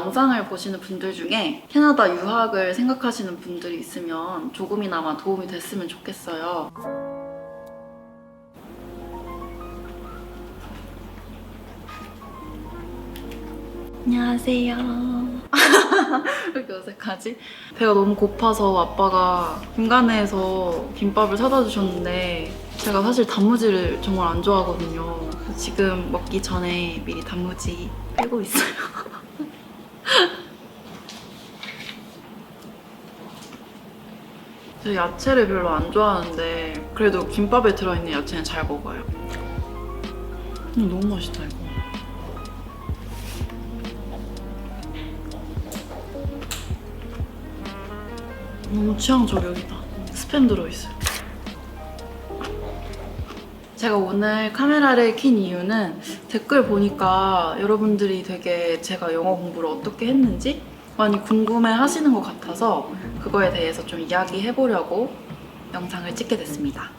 영상을 보시는 분들 중에 캐나다 유학을 생각하시는 분들이 있으면 조금이나마 도움이 됐으면 좋겠어요. 안녕하세요. 왜 이렇게 어색하지? 배가 너무 고파서 아빠가 김가네에서 김밥을 사다 주셨는데 제가 사실 단무지를 정말 안 좋아하거든요. 그래서 지금 먹기 전에 미리 단무지 빼고 있어요. 저 야채를 별로 안 좋아하는데 그래도 김밥에 들어있는 야채는 잘 먹어요. 너무 맛있다 이거. 너무 취향 저격이다. 스팸 들어있어요. 제가 오늘 카메라를 킨 이유는 댓글 보니까 여러분들이 되게 제가 영어 공부를 어떻게 했는지 많이 궁금해 하시는 것 같아서 그거에 대해서 좀 이야기해보려고 영상을 찍게 됐습니다.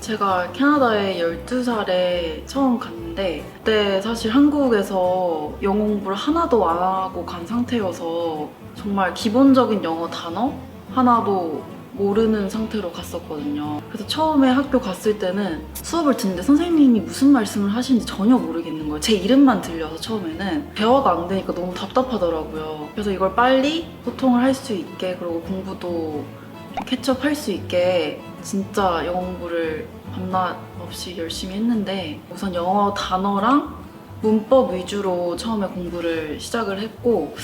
제가 캐나다에 12살에 처음 갔는데 그때 사실 한국에서 영어 공부를 하나도 안 하고 간 상태여서 정말 기본적인 영어 단어 하나도 모르는 상태로 갔었거든요. 그래서 처음에 학교 갔을 때는 수업을 듣는데 선생님이 무슨 말씀을 하시는지 전혀 모르겠는 거예요. 제 이름만 들려서 처음에는 대화가 안 되니까 너무 답답하더라고요. 그래서 이걸 빨리 소통을 할 수 있게 그리고 공부도 캐치업할 수 있게 진짜 영어 공부를 밤낮 없이 열심히 했는데 우선 영어 단어랑 문법 위주로 처음에 공부를 시작을 했고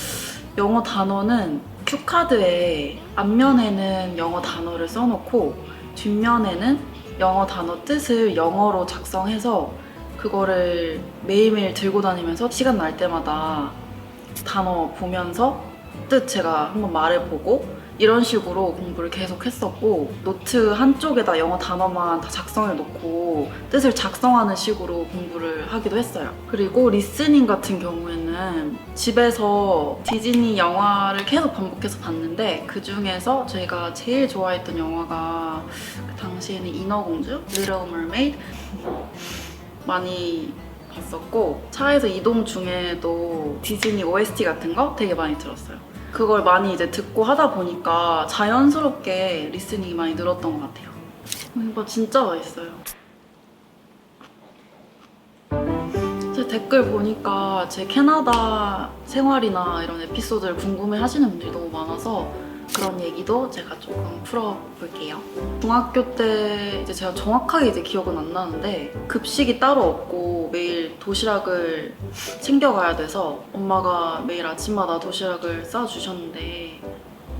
영어 단어는 큐카드에 앞면에는 영어 단어를 써놓고 뒷면에는 영어 단어 뜻을 영어로 작성해서 그거를 매일매일 들고 다니면서 시간 날 때마다 단어 보면서 뜻 제가 한번 말해보고 이런 식으로 공부를 계속 했었고 노트 한쪽에다 영어 단어만 다 작성해 놓고 뜻을 작성하는 식으로 공부를 하기도 했어요. 그리고 리스닝 같은 경우에는 집에서 디즈니 영화를 계속 반복해서 봤는데 그 중에서 제가 제일 좋아했던 영화가 그 당시에는 인어공주, Little Mermaid 많이 봤었고 차에서 이동 중에도 디즈니 OST 같은 거 되게 많이 들었어요. 그걸 많이 이제 듣고 하다 보니까 자연스럽게 리스닝이 많이 늘었던 것 같아요. 이거 진짜 맛있어요. 제 댓글 보니까 제 캐나다 생활이나 이런 에피소드를 궁금해 하시는 분들이 너무 많아서 그런 얘기도 제가 조금 풀어볼게요. 중학교 때 이제 제가 정확하게 이제 기억은 안 나는데 급식이 따로 없고 매일 도시락을 챙겨가야 돼서 엄마가 매일 아침마다 도시락을 싸주셨는데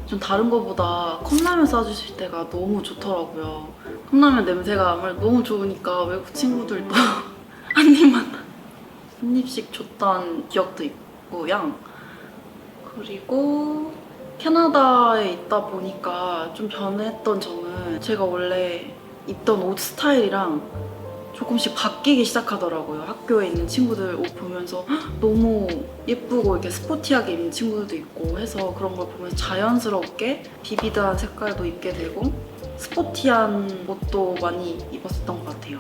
좀 다른 거보다 컵라면 싸주실 때가 너무 좋더라고요. 컵라면 냄새가 아무래도 너무 좋으니까 외국 친구들도 한 입씩 줬던 기억도 있고요. 그리고 캐나다에 있다 보니까 좀 변했던 점은 제가 원래 입던 옷 스타일이랑 조금씩 바뀌기 시작하더라고요. 학교에 있는 친구들 옷 보면서 너무 예쁘고 이렇게 스포티하게 입는 친구들도 있고 해서 그런 걸 보면서 자연스럽게 비비드한 색깔도 입게 되고 스포티한 옷도 많이 입었었던 것 같아요.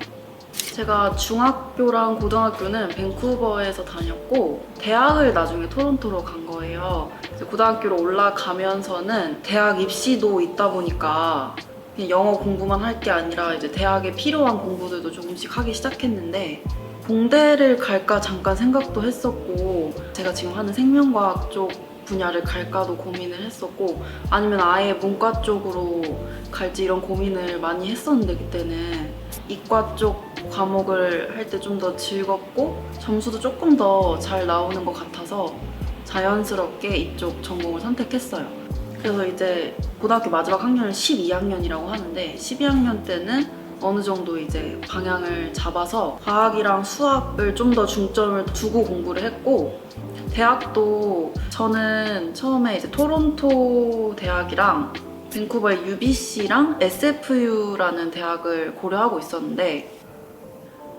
제가 중학교랑 고등학교는 밴쿠버에서 다녔고 대학을 나중에 토론토로 간 거예요. 그래서 고등학교로 올라가면서는 대학 입시도 있다 보니까 그냥 영어 공부만 할 게 아니라 이제 대학에 필요한 공부들도 조금씩 하기 시작했는데 공대를 갈까 잠깐 생각도 했었고 제가 지금 하는 생명과학 쪽 분야를 갈까도 고민을 했었고 아니면 아예 문과 쪽으로 갈지 이런 고민을 많이 했었는데 그때는 이과 쪽 과목을 할 때 좀 더 즐겁고 점수도 조금 더 잘 나오는 것 같아서 자연스럽게 이쪽 전공을 선택했어요. 그래서 이제 고등학교 마지막 학년을 12학년이라고 하는데 12학년 때는 어느 정도 이제 방향을 잡아서 과학이랑 수학을 좀 더 중점을 두고 공부를 했고 대학도 저는 처음에 이제 토론토 대학이랑 밴쿠버의 UBC랑 SFU라는 대학을 고려하고 있었는데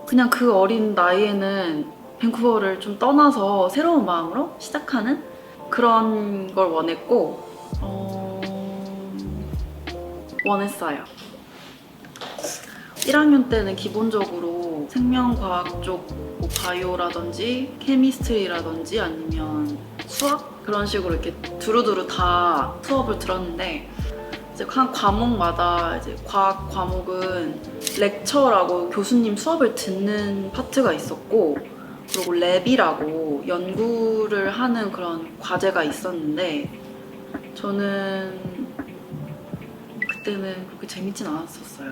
그냥 그 어린 나이에는 밴쿠버를 좀 떠나서 새로운 마음으로 시작하는 그런 걸 원했고 원했어요. 1학년 때는 기본적으로 생명과학 쪽뭐 바이오라든지 케미스트리라든지 아니면 수학 그런 식으로 이렇게 두루두루 다 수업을 들었는데 이제 한 과목마다 이제 과학 과목은 렉처라고 교수님 수업을 듣는 파트가 있었고 그리고 랩이라고 연구를 하는 그런 과제가 있었는데 저는 그때는 그렇게 재밌진 않았었어요.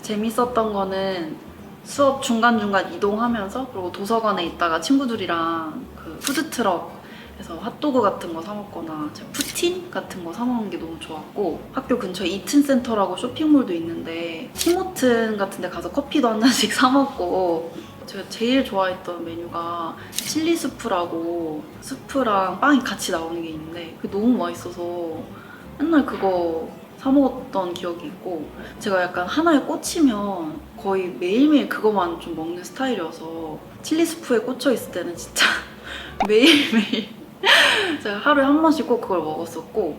재밌었던 거는 수업 중간중간 이동하면서 그리고 도서관에 있다가 친구들이랑 그 푸드트럭에서 핫도그 같은 거 사 먹거나 푸틴 같은 거 사 먹는 게 너무 좋았고 학교 근처에 이튼센터라고 쇼핑몰도 있는데 티모튼 같은 데 가서 커피도 한 잔씩 사 먹고 제가 제일 좋아했던 메뉴가 칠리 수프라고 수프랑 빵이 같이 나오는 게 있는데 그게 너무 맛있어서 맨날 그거 사 먹었던 기억이 있고 제가 약간 하나에 꽂히면 거의 매일매일 그거만 좀 먹는 스타일이어서 칠리 수프에 꽂혀 있을 때는 진짜 매일매일 제가 하루에 한 번씩 꼭 그걸 먹었었고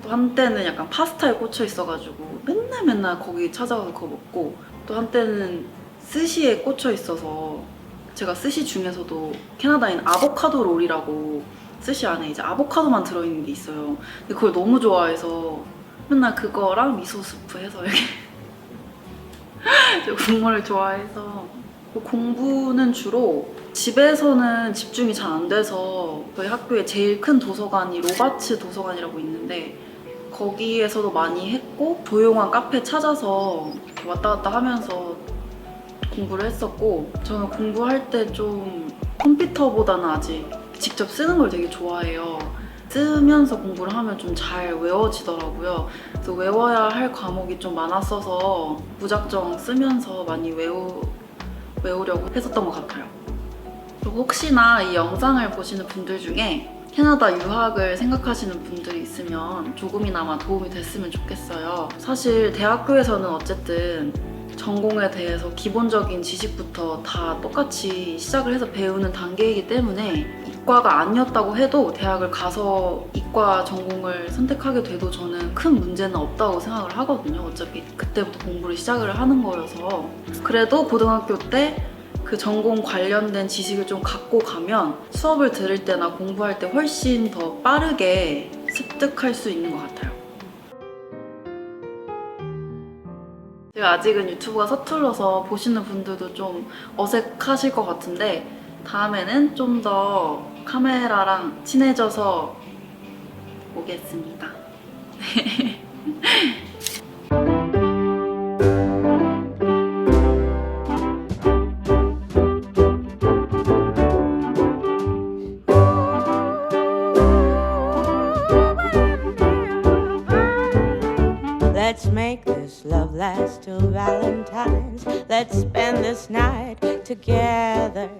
또 한때는 약간 파스타에 꽂혀 있어가지고 맨날 거기 찾아가서 그거 먹고 또 한때는 스시에 꽂혀 있어서 제가 스시 중에서도 캐나다인 아보카도 롤이라고 스시 안에 이제 아보카도만 들어있는 게 있어요. 근데 그걸 너무 좋아해서 맨날 그거랑 미소 스프 해서 이렇게 국물을 좋아해서 공부는 주로 집에서는 집중이 잘 안 돼서 저희 학교에 제일 큰 도서관이 로바츠 도서관이라고 있는데 거기에서도 많이 했고 조용한 카페 찾아서 왔다 갔다 하면서 공부를 했었고 저는 공부할 때 좀 컴퓨터보다는 아직 직접 쓰는 걸 되게 좋아해요. 쓰면서 공부를 하면 좀 잘 외워지더라고요. 그래서 외워야 할 과목이 좀 많았어서 무작정 쓰면서 많이 외우려고 했었던 것 같아요. 그리고 혹시나 이 영상을 보시는 분들 중에 캐나다 유학을 생각하시는 분들이 있으면 조금이나마 도움이 됐으면 좋겠어요. 사실 대학교에서는 어쨌든 전공에 대해서 기본적인 지식부터 다 똑같이 시작을 해서 배우는 단계이기 때문에 이과가 아니었다고 해도 대학을 가서 이과 전공을 선택하게 돼도 저는 큰 문제는 없다고 생각을 하거든요. 어차피 그때부터 공부를 시작을 하는 거여서. 그래도 고등학교 때 그 전공 관련된 지식을 좀 갖고 가면 수업을 들을 때나 공부할 때 훨씬 더 빠르게 습득할 수 있는 것 같아요. 제가 아직은 유튜브가 서툴러서 보시는 분들도 좀 어색하실 것 같은데 다음에는 좀 더 카메라랑 친해져서 오겠습니다. Let's make this love last till Valentine's. Let's spend this night together.